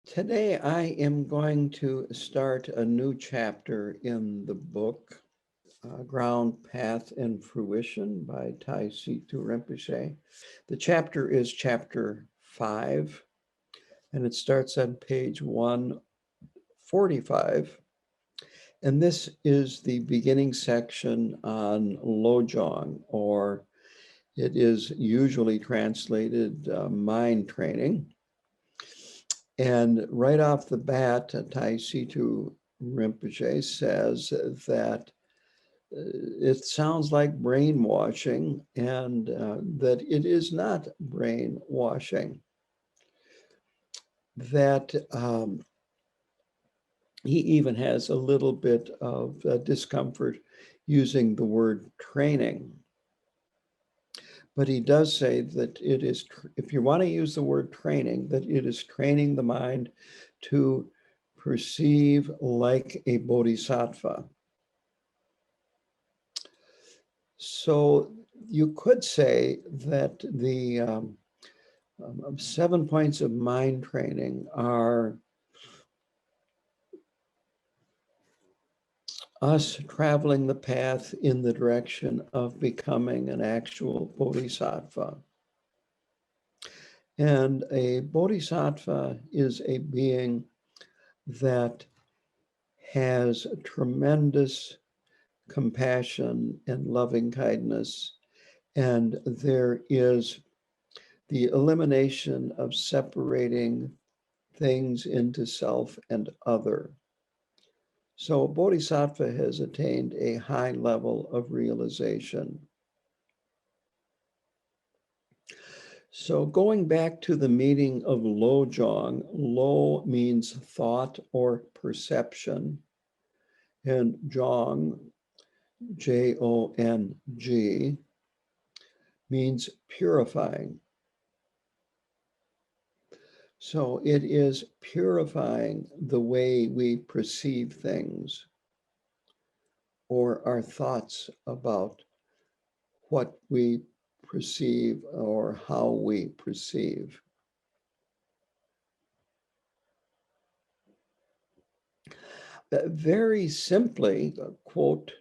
Today, I am going to start a new chapter in the book, Ground, Path, and Fruition by Tai Situ Rinpoche. The chapter is chapter 5, and it starts on page 145. And this is the beginning section on Lojong, or it is usually translated mind training. And right off the bat, Tai Situ Rinpoche says that it sounds like brainwashing and that it is not brainwashing. That he even has a little bit of discomfort using the word training. But he does say that it is, if you want to use the word training, that it is training the mind to perceive like a bodhisattva. So you could say that the 7 points of mind training are us traveling the path in the direction of becoming an actual bodhisattva. And a bodhisattva is a being that has tremendous compassion and loving kindness. And there is the elimination of separating things into self and other. So Bodhisattva has attained a high level of realization. So going back to the meaning of Lojong, Lo means thought or perception, and Jong, Jong, means purifying. So it is purifying the way we perceive things or our thoughts about what we perceive or how we perceive. Very simply, quote,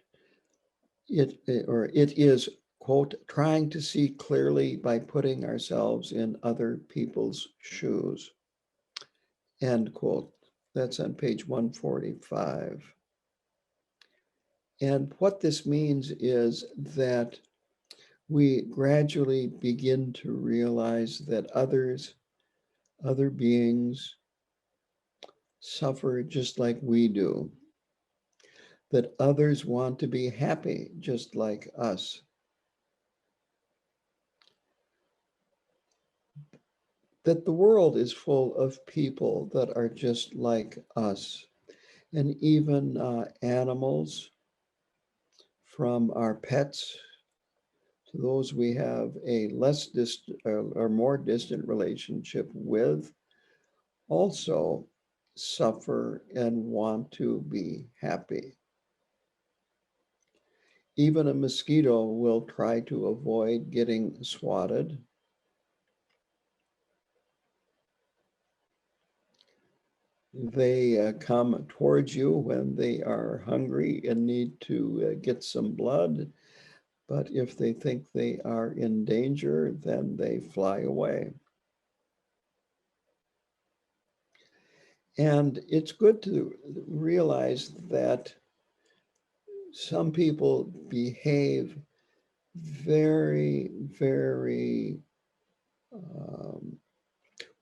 it is, quote, trying to see clearly by putting ourselves in other people's shoes, end quote. That's on page 145. And what this means is that we gradually begin to realize that other beings suffer just like we do, that others want to be happy just like us. That the world is full of people that are just like us, and even animals, from our pets to those we have a less distant or more distant relationship with, also suffer and want to be happy. Even a mosquito will try to avoid getting swatted. They come towards you when they are hungry and need to get some blood. But if they think they are in danger, then they fly away. And it's good to realize that some people behave very, very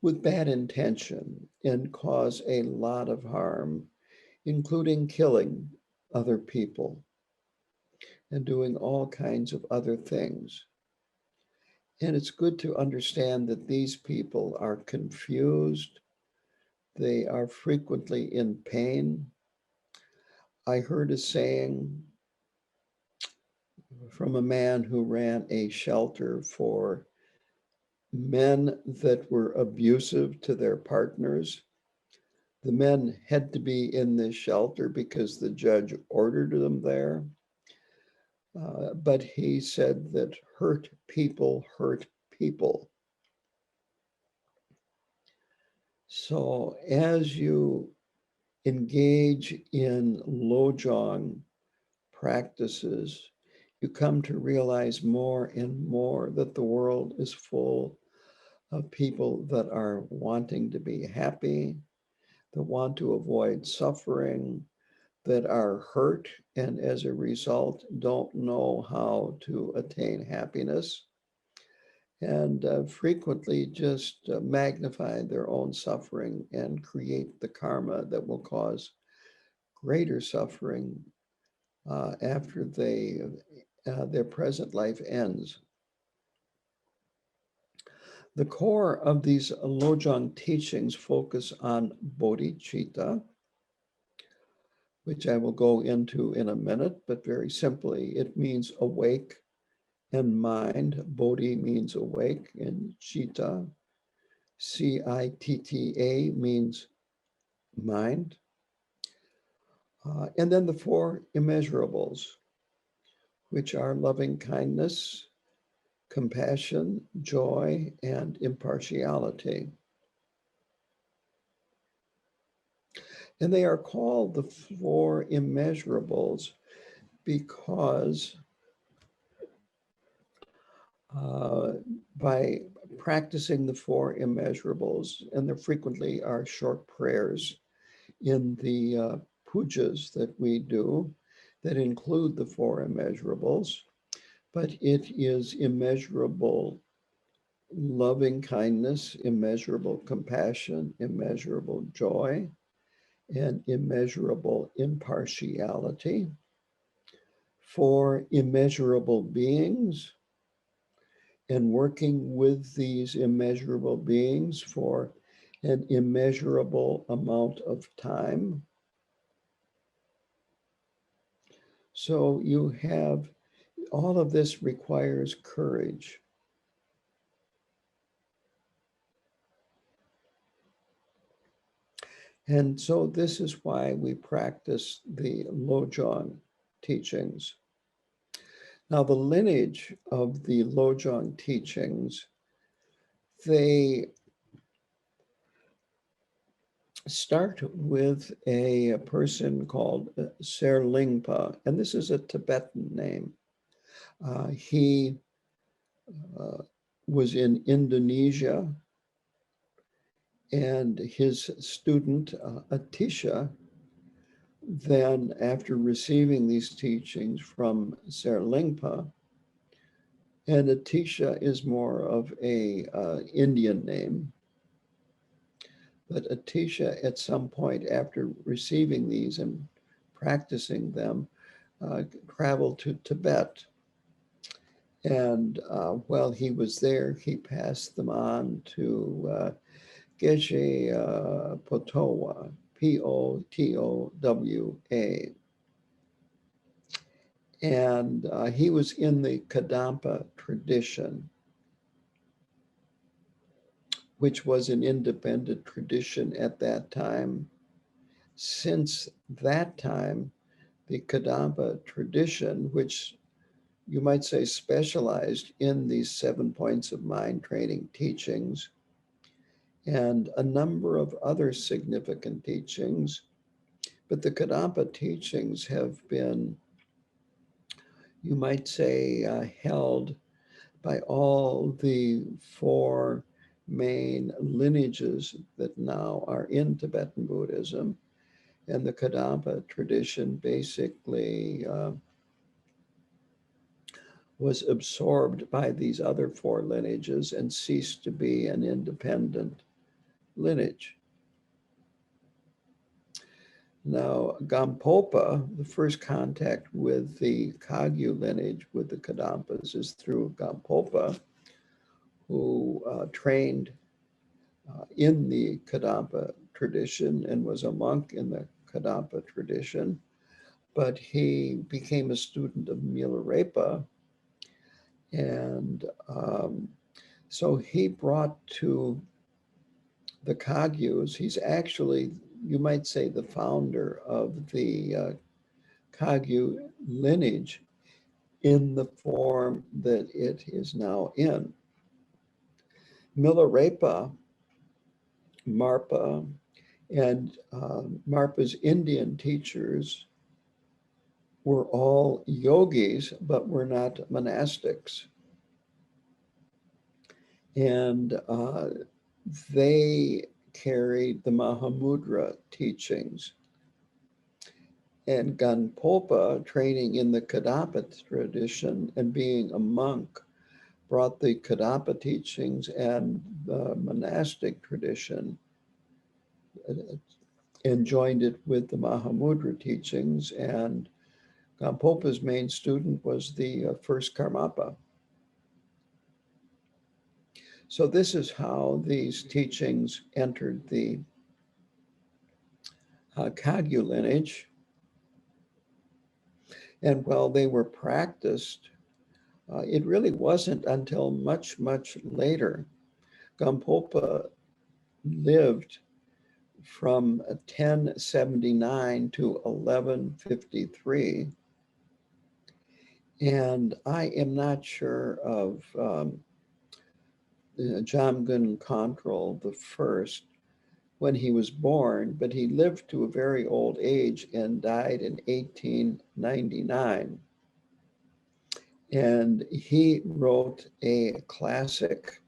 with bad intention and cause a lot of harm, including killing other people and doing all kinds of other things. And it's good to understand that these people are confused. They are frequently in pain. I heard a saying from a man who ran a shelter for men that were abusive to their partners. The men had to be in this shelter because the judge ordered them there. But he said that hurt people hurt people. So as you engage in Lojong practices, you come to realize more and more that the world is full of people that are wanting to be happy, that want to avoid suffering, that are hurt, and as a result, don't know how to attain happiness, and frequently just magnify their own suffering and create the karma that will cause greater suffering after their present life ends. The core of these Lojong teachings focus on bodhicitta, which I will go into in a minute, but very simply, it means awake and mind. Bodhi means awake, and citta, citta, means mind. And then the four immeasurables, which are loving kindness, compassion, joy, and impartiality. And they are called the four immeasurables because by practicing the four immeasurables, and there frequently are short prayers in the pujas that we do that include the four immeasurables, but it is immeasurable loving kindness, immeasurable compassion, immeasurable joy, and immeasurable impartiality. For immeasurable beings, and working with these immeasurable beings for an immeasurable amount of time. So you have, all of this requires courage. And so this is why we practice the Lojong teachings. Now, the lineage of the Lojong teachings, they start with a person called Serlingpa, and this is a Tibetan name. He was in Indonesia, and his student, Atisha, then after receiving these teachings from Serlingpa, and Atisha is more of a Indian name, but Atisha at some point after receiving these and practicing them, traveled to Tibet. And while he was there, he passed them on to Geshe Potowa, Potowa. And he was in the Kadampa tradition, which was an independent tradition at that time. Since that time, the Kadampa tradition, which you might say specialized in these 7 points of mind training teachings and a number of other significant teachings, but the Kadampa teachings have been, you might say, held by all the four main lineages that now are in Tibetan Buddhism. And the Kadampa tradition basically was absorbed by these other four lineages and ceased to be an independent lineage. Now, Gampopa, the first contact with the Kagyu lineage, with the Kadampas, is through Gampopa, who trained in the Kadampa tradition and was a monk in the Kadampa tradition, but he became a student of Milarepa. And so he brought to the Kagyus, he's actually, you might say, the founder of the Kagyu lineage in the form that it is now in. Milarepa Marpa, and Marpa's Indian teachers were all yogis, but were not monastics. And they carried the Mahamudra teachings. And Ganpopa, training in the Kadapa tradition and being a monk, brought the Kadapa teachings and the monastic tradition and joined it with the Mahamudra teachings. And Ganpopa's main student was the first Karmapa. So this is how these teachings entered the Kagyu lineage. And while they were practiced, it really wasn't until much, much later. Gampopa lived from 1079 to 1153. And I am not sure of Jamgun Khantrul the first when he was born, but he lived to a very old age and died in 1899. And he wrote a classic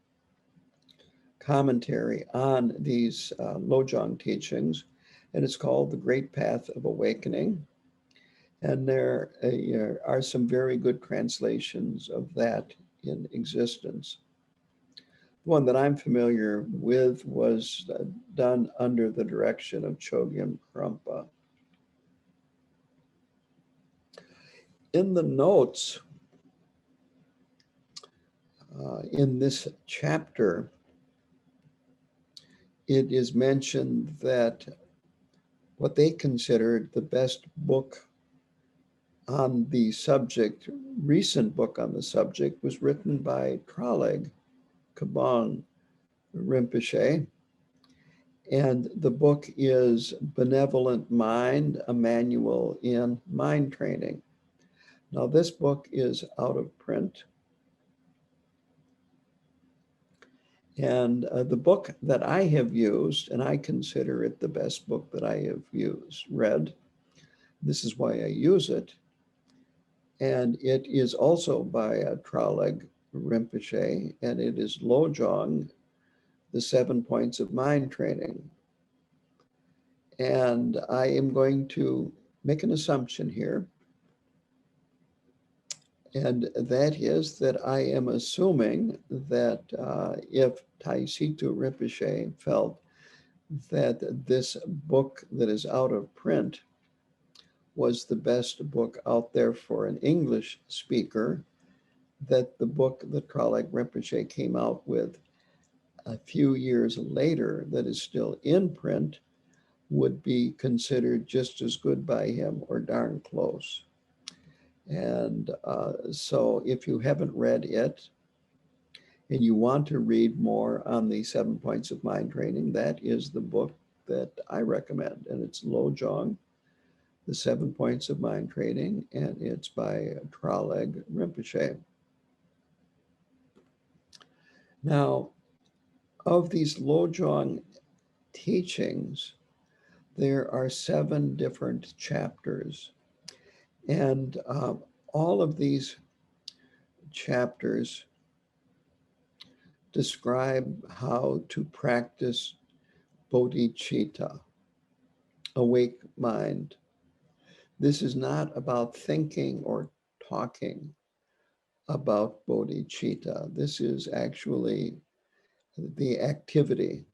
commentary on these Lojong teachings, and it's called The Great Path of Awakening. And there are some very good translations of that in existence. The one that I'm familiar with was done under the direction of Chogyam Trungpa. In the notes in this chapter, it is mentioned that what they considered the best book on the subject, recent book on the subject, was written by Traleg Kabang Rinpoche. And the book is Benevolent Mind, a Manual in Mind Training. Now, this book is out of print. And the book that I have used, and I consider it the best book that I have read, this is why I use it, and it is also by Traleg Rinpoche, and it is Lojong, The 7 Points of Mind Training. And I am going to make an assumption here, and that is that I am assuming that if Taisitu Rinpoche felt that this book that is out of print was the best book out there for an English speaker, that the book that Traleg Rinpoche came out with a few years later that is still in print would be considered just as good by him or darn close. And so if you haven't read it and you want to read more on the 7 Points of Mind Training, that is the book that I recommend. And it's Lojong, The 7 Points of Mind Training, and it's by Traleg Rinpoche. Now, of these Lojong teachings, there are 7 different chapters. And all of these chapters describe how to practice bodhicitta, awake mind. This is not about thinking or talking about bodhicitta. This is actually the activity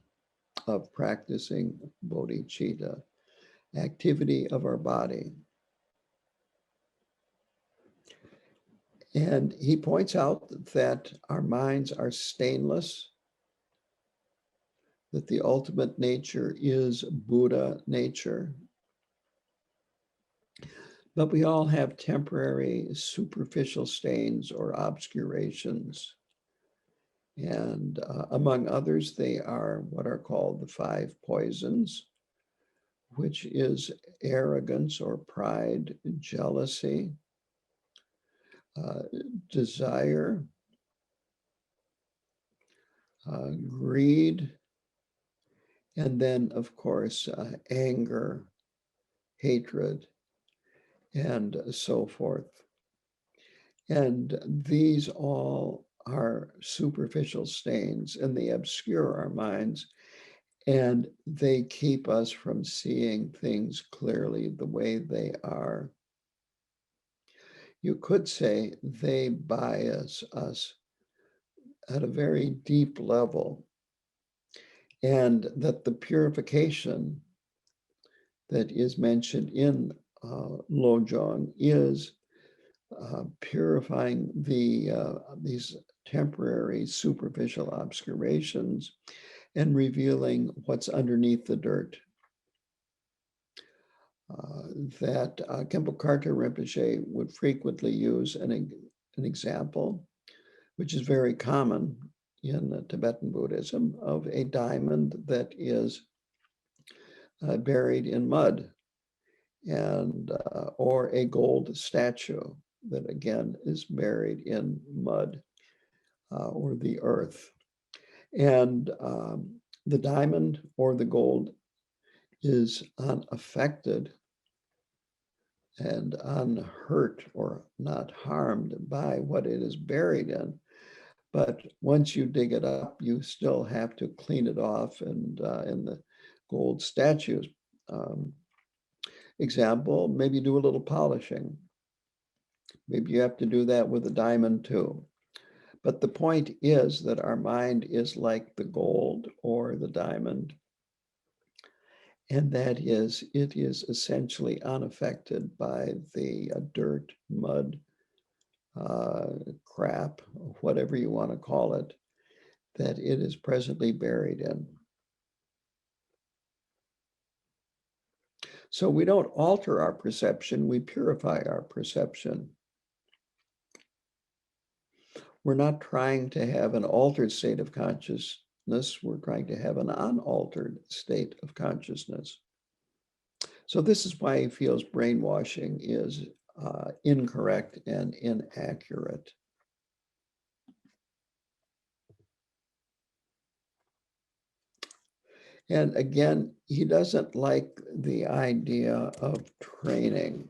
of practicing bodhicitta, activity of our body. And he points out that our minds are stainless, that the ultimate nature is Buddha nature. But we all have temporary superficial stains or obscurations. And among others, they are what are called the 5 poisons, which is arrogance or pride, jealousy, desire, greed, And then, of course, anger, hatred, and so forth. And these all are superficial stains, and they obscure our minds, and they keep us from seeing things clearly the way they are. You could say they bias us at a very deep level, and that the purification that is mentioned in Lojong is purifying these temporary superficial obscurations and revealing what's underneath the dirt. That Khenpo Karthar Rinpoche would frequently use an example, which is very common in Tibetan Buddhism, of a diamond that is buried in mud, and or a gold statue that again is buried in mud or the earth. And the diamond or the gold is unaffected and unhurt or not harmed by what it is buried in. But once you dig it up, you still have to clean it off. And in the gold statues example, maybe do a little polishing. Maybe you have to do that with a diamond too. But the point is that our mind is like the gold or the diamond, and that is, it is essentially unaffected by the dirt, mud, crap, whatever you want to call it, that it is presently buried in. So we don't alter our perception, we purify our perception. We're not trying to have an altered state of consciousness, we're trying to have an unaltered state of consciousness. So this is why he feels brainwashing is incorrect and inaccurate. And again, he doesn't like the idea of training.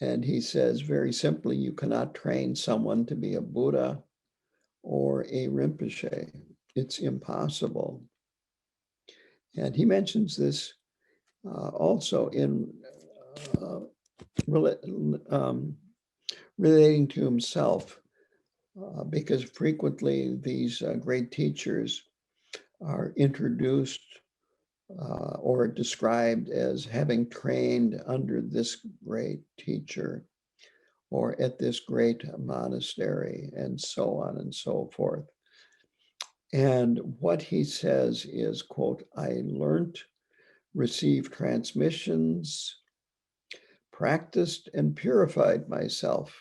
And he says very simply, you cannot train someone to be a Buddha or a Rinpoche. It's impossible. And he mentions this also in relating to himself, because frequently these great teachers are introduced or described as having trained under this great teacher or at this great monastery, and so on and so forth. And what he says is, quote, I learned, received transmissions, practiced and purified myself.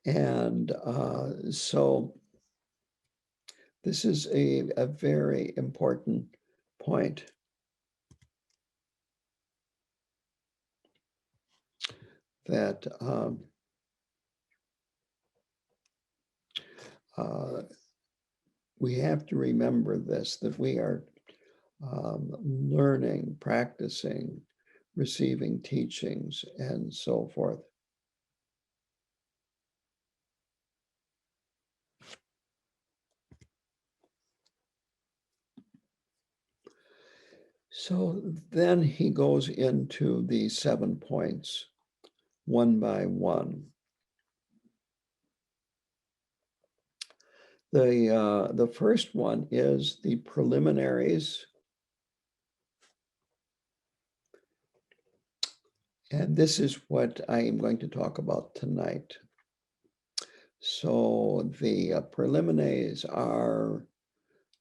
And so this is a very important point. That we have to remember this, that we are learning, practicing, receiving teachings, and so forth. So then he goes into the 7 points, one by one. The first one is the preliminaries. And this is what I am going to talk about tonight. So the preliminaries are,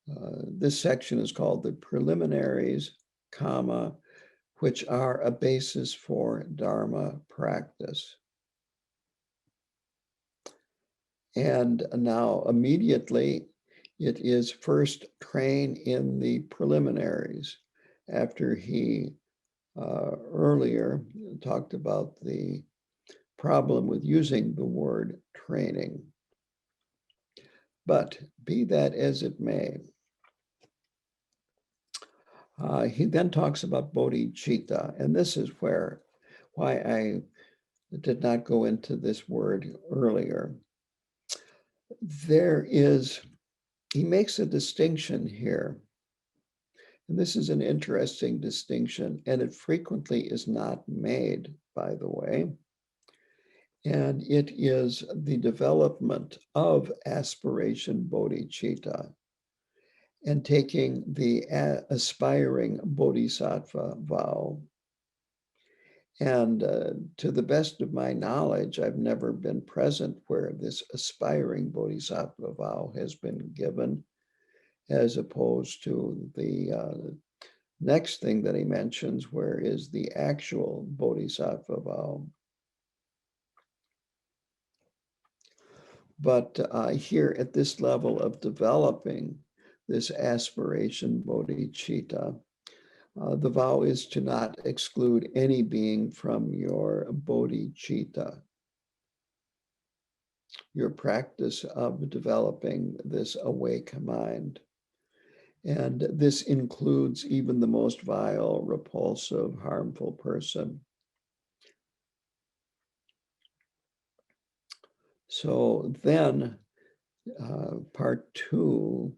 this section is called the preliminaries, comma, which are a basis for Dharma practice. And now immediately it is first train in the preliminaries, after he earlier talked about the problem with using the word training. But be that as it may, he then talks about bodhicitta, and this is why I did not go into this word earlier. He makes a distinction here, and this is an interesting distinction, and it frequently is not made, by the way, and it is the development of aspiration bodhicitta and taking the aspiring bodhisattva vow. And to the best of my knowledge, I've never been present where this aspiring bodhisattva vow has been given, as opposed to the next thing that he mentions, where is the actual bodhisattva vow. But here at this level of developing this aspiration bodhicitta, the vow is to not exclude any being from your bodhicitta, your practice of developing this awake mind. And this includes even the most vile, repulsive, harmful person. So then part 2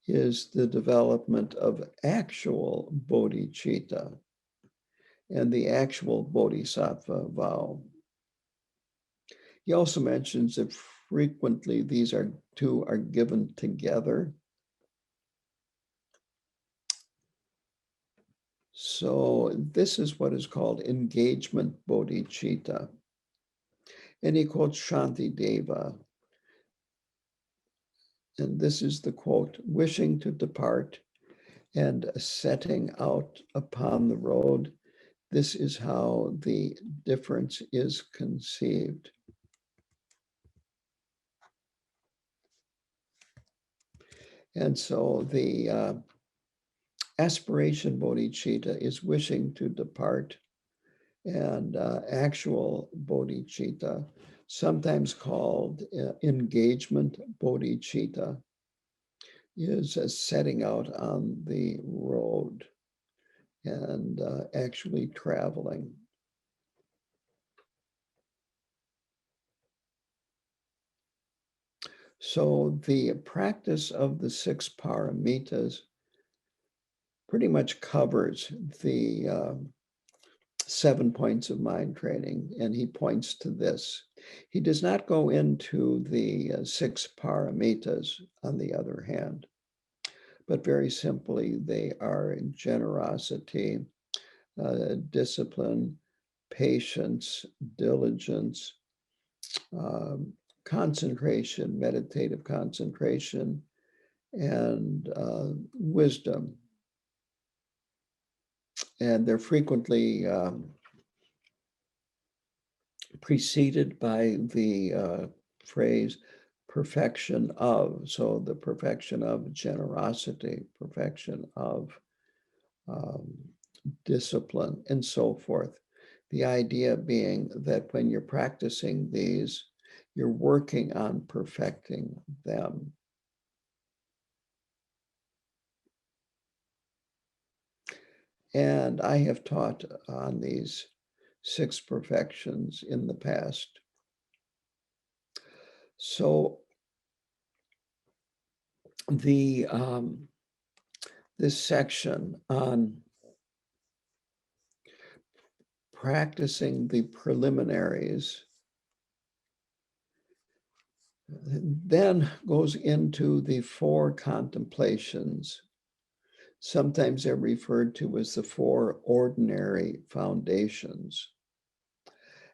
is the development of actual bodhicitta and the actual bodhisattva vow. He also mentions that frequently these two are given together. So this is what is called engagement bodhicitta. And he quotes Shantideva. And this is the quote: wishing to depart and setting out upon the road. This is how the difference is conceived. And so the aspiration bodhicitta is wishing to depart, and actual bodhicitta, sometimes called engagement bodhicitta, is setting out on the road and actually traveling. So the practice of the 6 paramitas pretty much covers the 7 points of mind training, and he points to this. He does not go into the 6 paramitas, on the other hand, but very simply, they are generosity, discipline, patience, diligence, concentration, meditative concentration, and wisdom. And they're frequently preceded by the phrase perfection of. So the perfection of generosity, perfection of discipline, and so forth. The idea being that when you're practicing these, you're working on perfecting them. And I have taught on these 6 perfections in the past. So the this section on practicing the preliminaries then goes into the 4 contemplations. Sometimes they're referred to as the 4 ordinary foundations.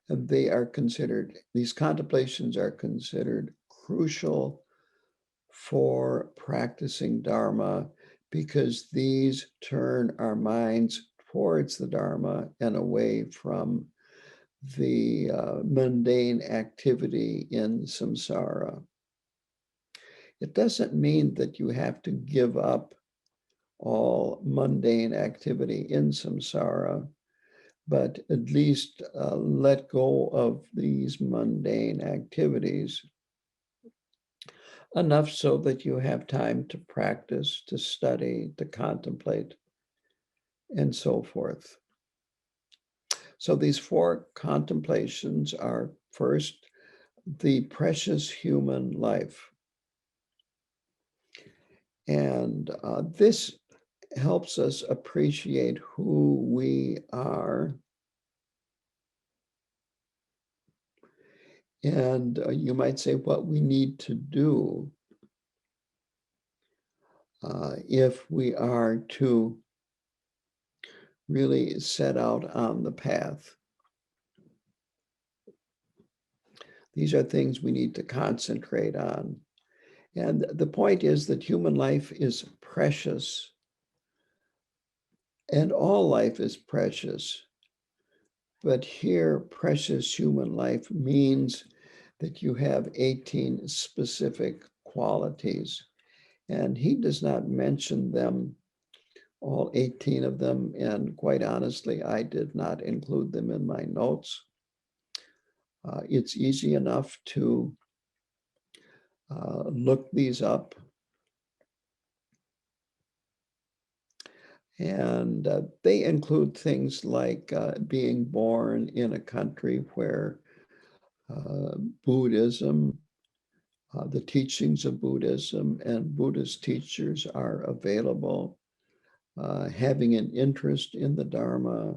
And these contemplations are considered crucial for practicing Dharma, because these turn our minds towards the Dharma and away from the mundane activity in samsara. It doesn't mean that you have to give up all mundane activity in samsara, but at least let go of these mundane activities enough so that you have time to practice, to study, to contemplate, and so forth. So these four contemplations are: first, the precious human life. And this helps us appreciate who we are. And you might say what we need to do if we are to really set out on the path. These are things we need to concentrate on. And the point is that human life is precious, and all life is precious. But here, precious human life means that you have 18 specific qualities. And he does not mention them, all 18 of them. And quite honestly, I did not include them in my notes. It's easy enough to look these up. And they include things like being born in a country where Buddhism, the teachings of Buddhism and Buddhist teachers are available, having an interest in the Dharma,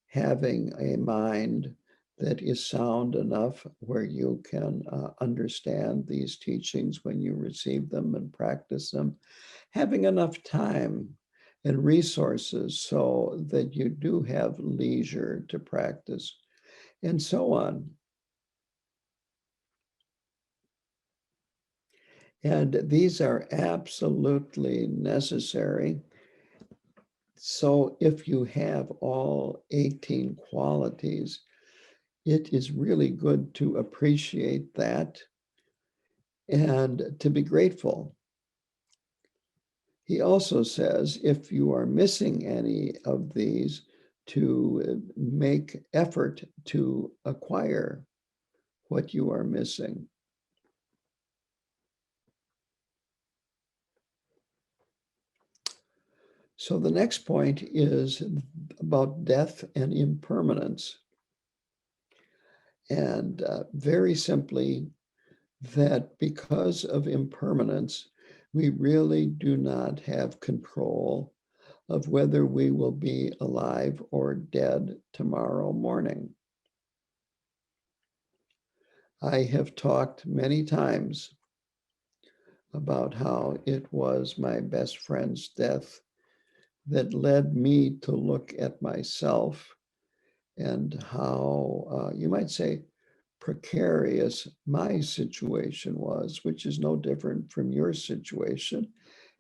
having a mind that is sound enough where you can understand these teachings when you receive them and practice them, having enough time and resources so that you do have leisure to practice, and so on. And these are absolutely necessary. So if you have all 18 qualities, it is really good to appreciate that and to be grateful. He also says if you are missing any of these, to make effort to acquire what you are missing. So the next point is about death and impermanence. And very simply, that because of impermanence, we really do not have control of whether we will be alive or dead tomorrow morning. I have talked many times about how it was my best friend's death that led me to look at myself and how, you might say, precarious my situation was, which is no different from your situation.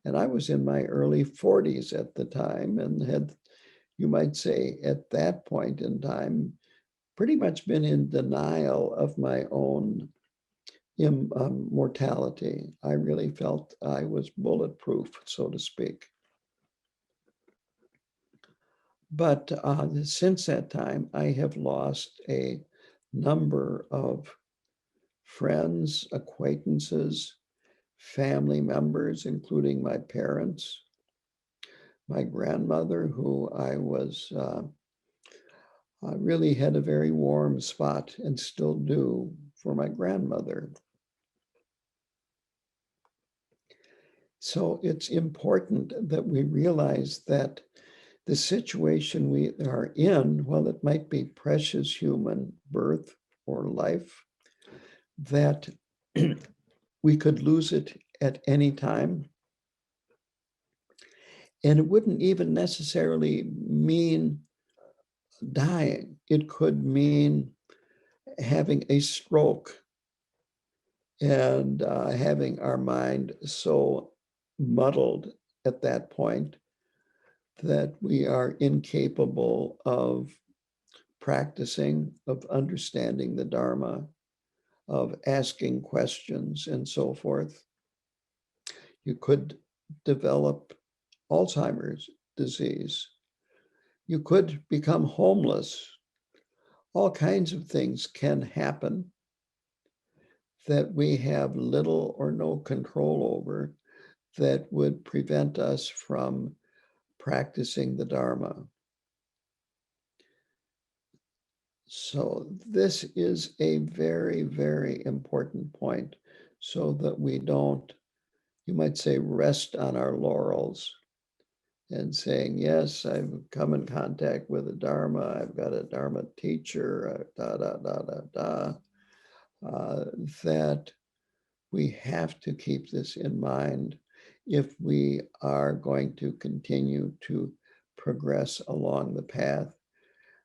And I was in my early 40s at the time and had, you might say, at that point in time, pretty much been in denial of my own mortality. I really felt I was bulletproof, so to speak. But since that time, I have lost a number of friends, acquaintances, family members, including my parents, my grandmother, who I really had a very warm spot and still do for my grandmother. So it's important that we realize that the situation we are in, while it might be precious human birth or life, that we could lose it at any time. And it wouldn't even necessarily mean dying. It could mean having a stroke and having our mind so muddled at that point that we are incapable of practicing, of understanding the Dharma, of asking questions, and so forth. You could develop Alzheimer's disease. You could become homeless. All kinds of things can happen that we have little or no control over that would prevent us from practicing the Dharma. So this is a very, very important point so that we don't, you might say, rest on our laurels and saying, yes, I've come in contact with the Dharma, I've got a Dharma teacher, that we have to keep this in mind if we are going to continue to progress along the path,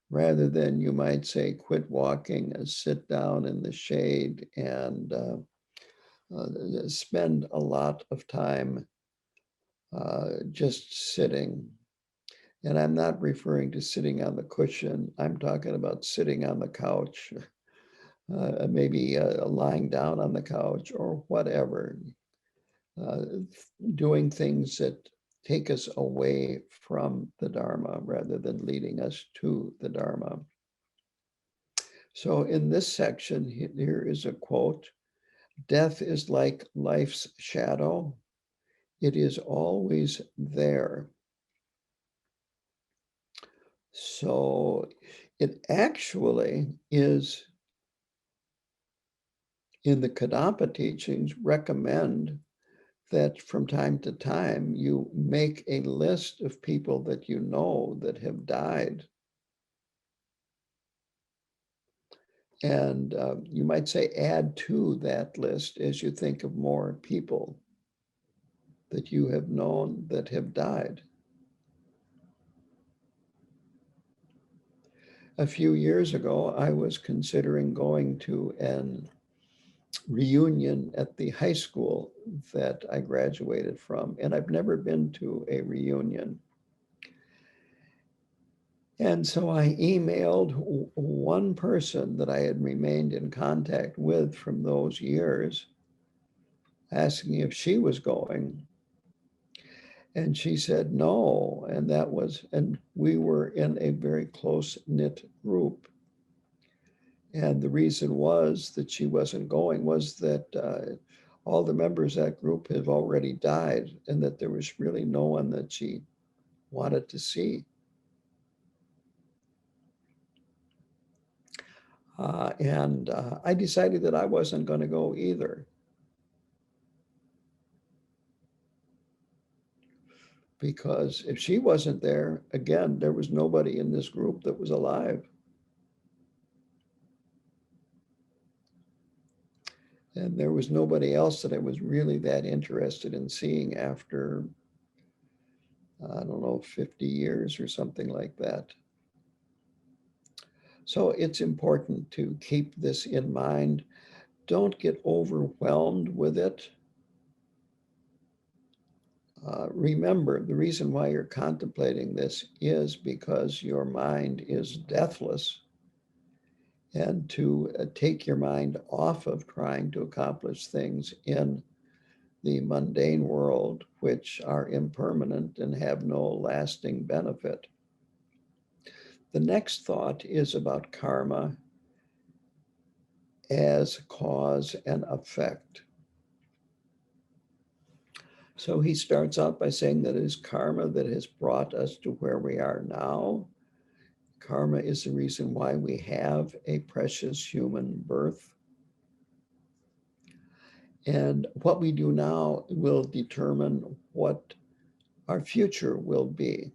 rather than, you might say, quit walking and sit down in the shade and spend a lot of time just sitting. And I'm not referring to sitting on the cushion. I'm talking about sitting on the couch, maybe lying down on the couch or whatever, uh, doing things that take us away from the Dharma rather than leading us to the Dharma. So in this section, here is a quote: "Death is like life's shadow. It is always there." So it actually is, in the Kadampa teachings, recommend that from time to time you make a list of people that you know that have died. And you might say add to that list as you think of more people that you have known that have died. A few years ago, I was considering going to an reunion at the high school that I graduated from, and I've never been to a reunion. And so I emailed one person that I had remained in contact with from those years, asking if she was going. And she said no. And we were in a very close-knit group. And the reason was that she wasn't going was that all the members of that group have already died and that there was really no one that she wanted to see. And I decided that I wasn't going to go either, because if she wasn't there, again, there was nobody in this group that was alive. And there was nobody else that I was really that interested in seeing after, I don't know, 50 years or something like that. So it's important to keep this in mind. Don't get overwhelmed with it. Remember, the reason why you're contemplating this is because your mind is deathless. And to take your mind off of trying to accomplish things in the mundane world, which are impermanent and have no lasting benefit. The next thought is about karma as cause and effect. So he starts out by saying that it is karma that has brought us to where we are now. Karma is the reason why we have a precious human birth. And what we do now will determine what our future will be.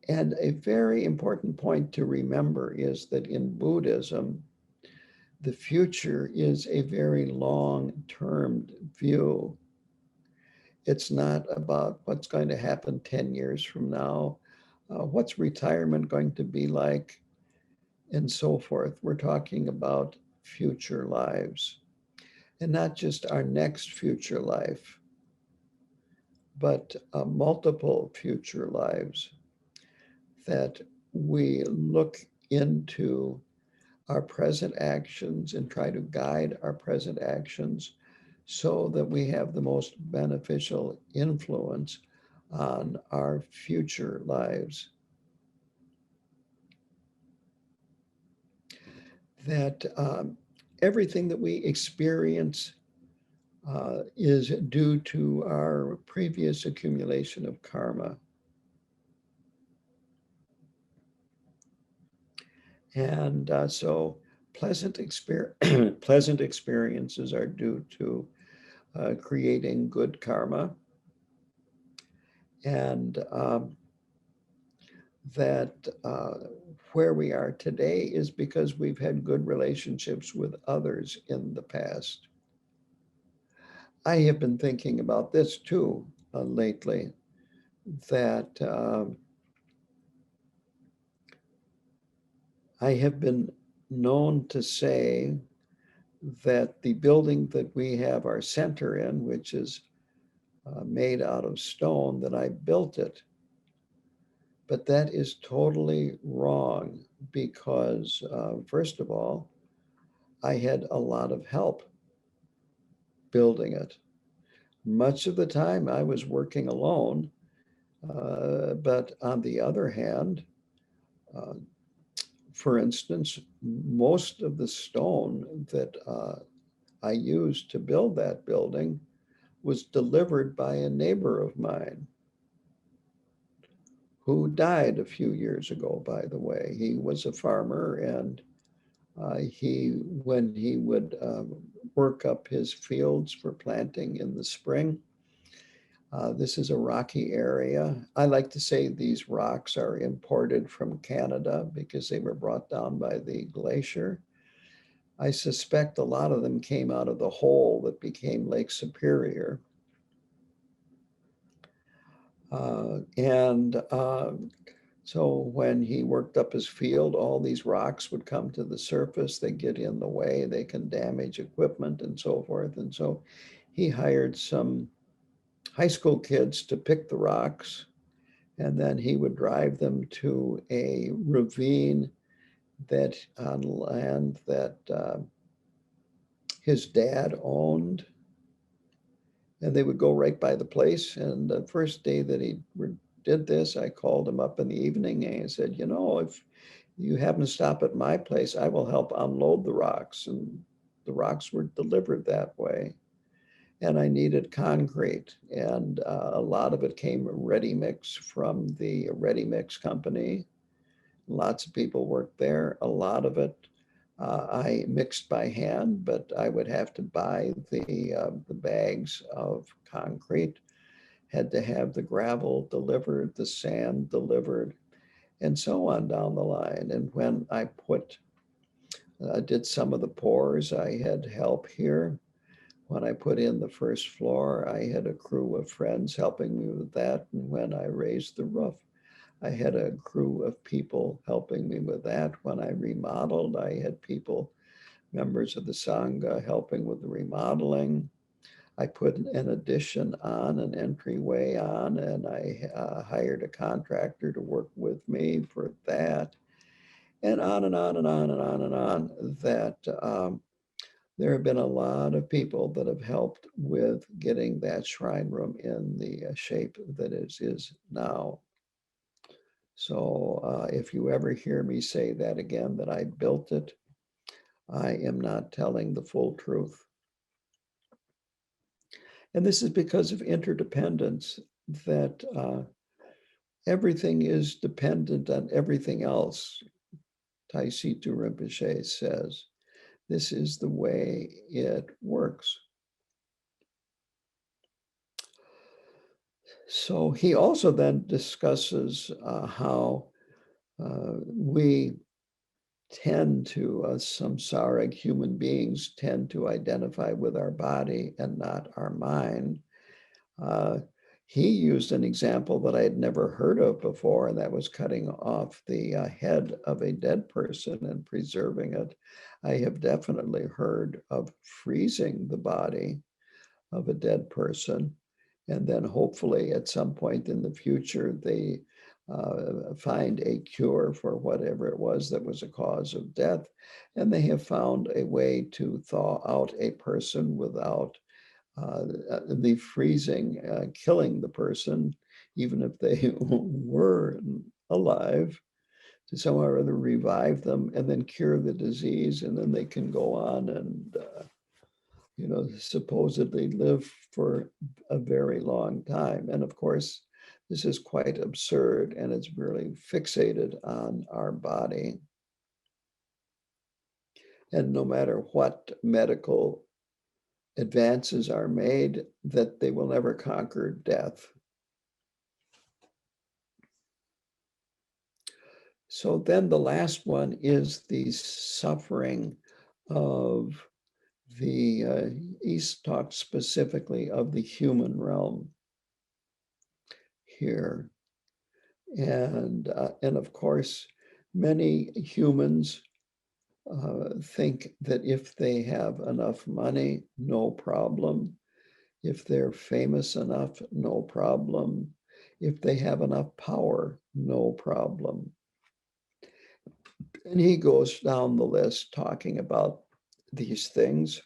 And a very important point to remember is that in Buddhism, the future is a very long-term view. It's not about what's going to happen 10 years from now, what's retirement going to be like, and so forth. We're talking about future lives, and not just our next future life, but multiple future lives, that we look into our present actions and try to guide our present actions so that we have the most beneficial influence on our future lives. That everything that we experience is due to our previous accumulation of karma. And so pleasant experiences are due to creating good karma. And that where we are today is because we've had good relationships with others in the past. I have been thinking about this too lately, that I have been known to say that the building that we have our center in, which is made out of stone, that I built it. But that is totally wrong because, first of all, I had a lot of help building it. Much of the time I was working alone, but on the other hand, uh, for instance, most of the stone that I used to build that building was delivered by a neighbor of mine who died a few years ago, by the way. He was a farmer, and when he would work up his fields for planting in the spring, this is a rocky area. I like to say these rocks are imported from Canada because they were brought down by the glacier. I suspect a lot of them came out of the hole that became Lake Superior. And so when he worked up his field, all these rocks would come to the surface. They get in the way, they can damage equipment and so forth. And so he hired some high school kids to pick the rocks, and then he would drive them to a ravine that on land that his dad owned. And they would go right by the place. And the first day that he did this, I called him up in the evening and I said, you know, if you happen to stop at my place, I will help unload the rocks. And the rocks were delivered that way. And I needed concrete. And a lot of it came ready mix from the ready mix company. Lots of people worked there. A lot of it I mixed by hand, but I would have to buy the bags of concrete, had to have the gravel delivered, the sand delivered, and so on down the line. And when I did some of the pours, I had help here. When I put in the first floor, I had a crew of friends helping me with that. And when I raised the roof, I had a crew of people helping me with that. When I remodeled, I had people, members of the Sangha, helping with the remodeling. I put an addition on, an entryway on, and I hired a contractor to work with me for that. And on and on and on and on and on. That there have been a lot of people that have helped with getting that shrine room in the shape that it is now. So if you ever hear me say that again, that I built it, I am not telling the full truth. And this is because of interdependence, that everything is dependent on everything else. Taisitu Rinpoche says, this is the way it works. So he also then discusses how we tend to, samsaric human beings tend to identify with our body and not our mind. He used an example that I had never heard of before, and that was cutting off the head of a dead person and preserving it. I have definitely heard of freezing the body of a dead person, and then hopefully at some point in the future, they find a cure for whatever it was that was a cause of death. And they have found a way to thaw out a person without the freezing, killing the person, even if they were alive, to somehow or other revive them and then cure the disease, and then they can go on and supposedly live for a very long time. And of course, this is quite absurd, and it's really fixated on our body. And no matter what medical advances are made, that they will never conquer death. So then the last one is the suffering of the East talks specifically of the human realm here. And of course, many humans think that if they have enough money, no problem. If they're famous enough, no problem. If they have enough power, no problem. And he goes down the list talking about these things.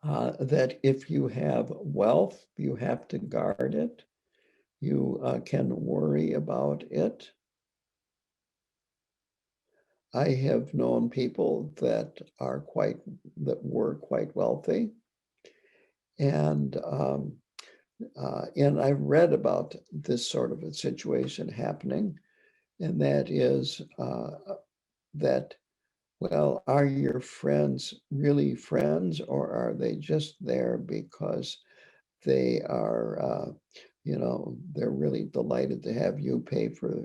That if you have wealth, you have to guard it. You can worry about it. I have known people that were quite wealthy, and I've read about this sort of a situation happening, and that is that, well, are your friends really friends, or are they just there because they are, they're really delighted to have you pay for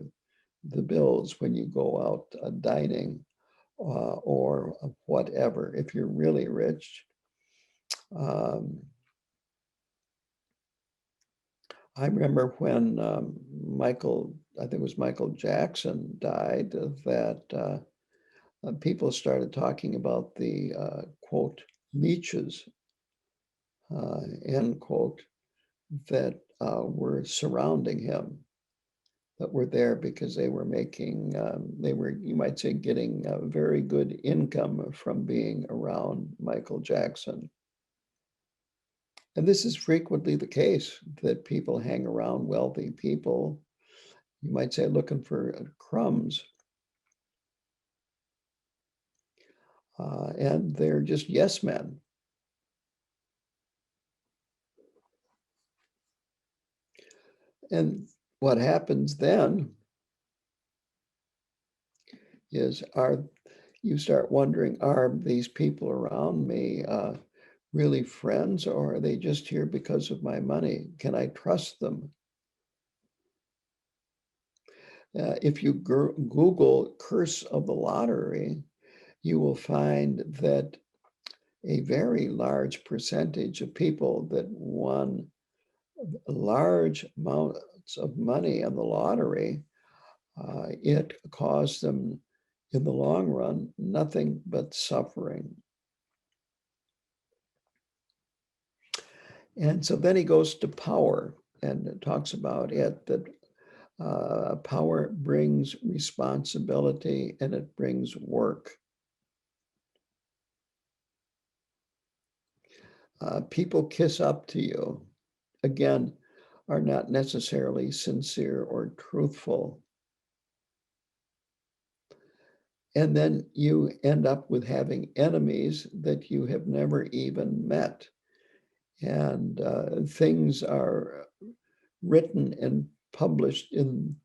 the bills when you go out dining, or whatever. If you're really rich, I remember when I think it was Michael Jackson died, that people started talking about the quote, leeches, end quote, that were surrounding him, that were there because they were making, you might say, getting a very good income from being around Michael Jackson. And this is frequently the case, that people hang around wealthy people, you might say, looking for crumbs. And they're just yes men. And what happens then is, you start wondering, are these people around me really friends, or are they just here because of my money? Can I trust them? If you Google curse of the lottery, you will find that a very large percentage of people that won large amounts of money on the lottery, it caused them, in the long run, nothing but suffering. And so then he goes to power and talks about it, that power brings responsibility and it brings work. People kiss up to you, again, are not necessarily sincere or truthful. And then you end up with having enemies that you have never even met. And things are written and published in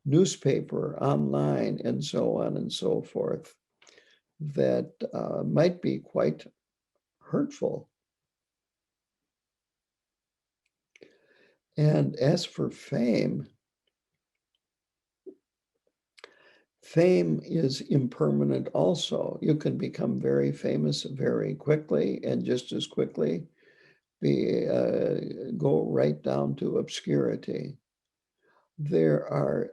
newspaper, online, and so on and so forth, that might be quite hurtful. And as for fame, fame is impermanent also. You can become very famous very quickly, and just as quickly go right down to obscurity. There are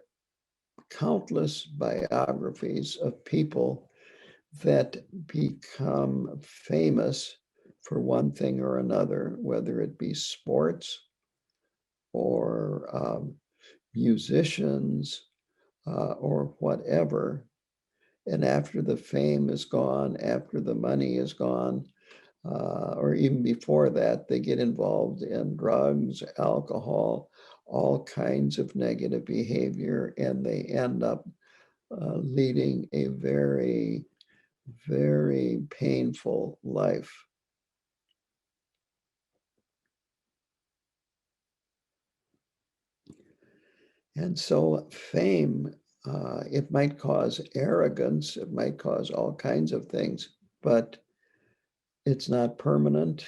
countless biographies of people that become famous for one thing or another, whether it be sports or musicians or whatever. And after the fame is gone, after the money is gone, or even before that, they get involved in drugs, alcohol, all kinds of negative behavior, and they end up leading a very, very painful life. And so fame, it might cause arrogance, it might cause all kinds of things, but it's not permanent.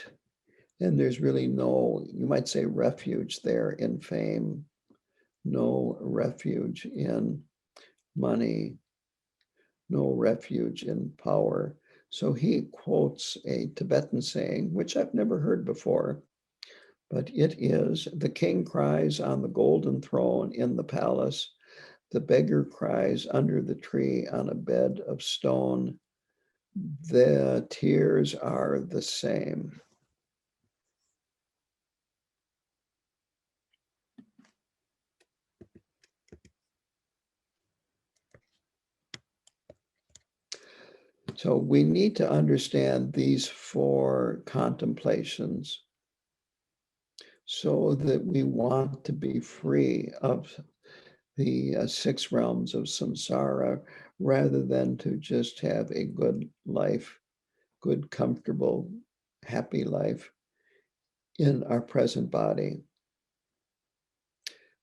And there's really no, you might say, refuge there in fame, no refuge in money, no refuge in power. So he quotes a Tibetan saying, which I've never heard before, but it is, the king cries on the golden throne in the palace, the beggar cries under the tree on a bed of stone. The tears are the same. So we need to understand these four contemplations so that we want to be free of the six realms of samsara rather than to just have a good life, good, comfortable, happy life in our present body.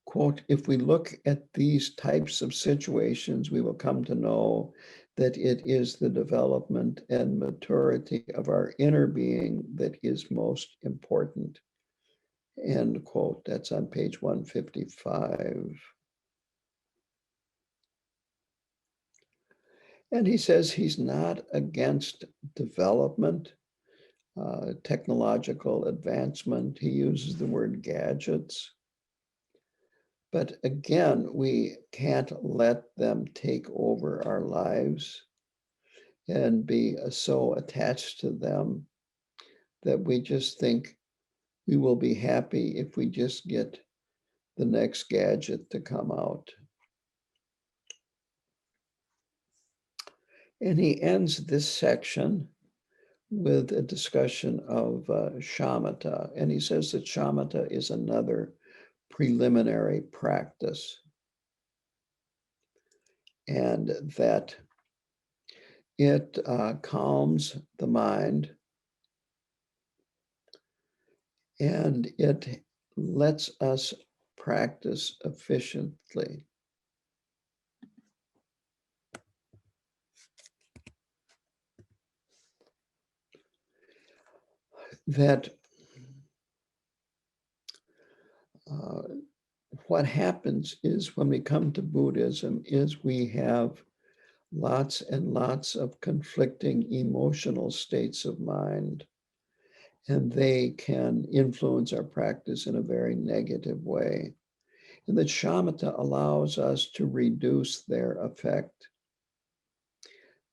Quote, if we look at these types of situations, we will come to know that it is the development and maturity of our inner being that is most important. End quote. That's on page 155. And he says he's not against development, technological advancement. He uses the word gadgets. But again, we can't let them take over our lives and be so attached to them that we just think we will be happy if we just get the next gadget to come out. And he ends this section with a discussion of shamatha. And he says that shamatha is another preliminary practice, and that it calms the mind and it lets us practice efficiently. That what happens is when we come to Buddhism is we have lots and lots of conflicting emotional states of mind, and they can influence our practice in a very negative way. And that shamatha allows us to reduce their effect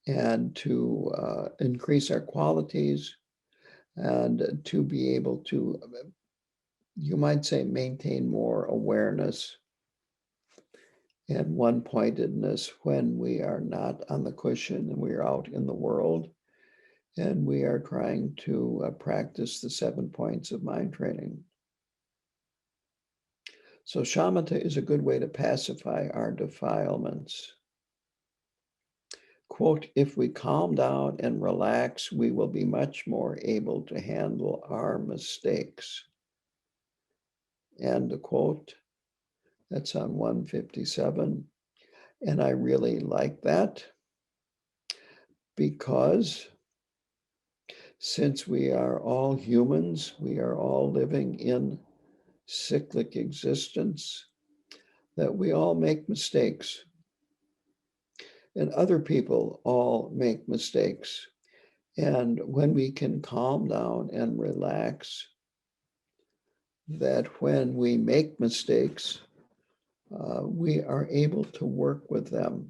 and to increase our qualities and to be able to, you might say, maintain more awareness and one-pointedness when we are not on the cushion and we are out in the world and we are trying to practice the 7 points of mind training. So shamatha is a good way to pacify our defilements. Quote, if we calm down and relax, we will be much more able to handle our mistakes. End quote. That's on 157. And I really like that because since we are all humans, we are all living in cyclic existence, that we all make mistakes. And other people all make mistakes. And when we can calm down and relax, that when we make mistakes, we are able to work with them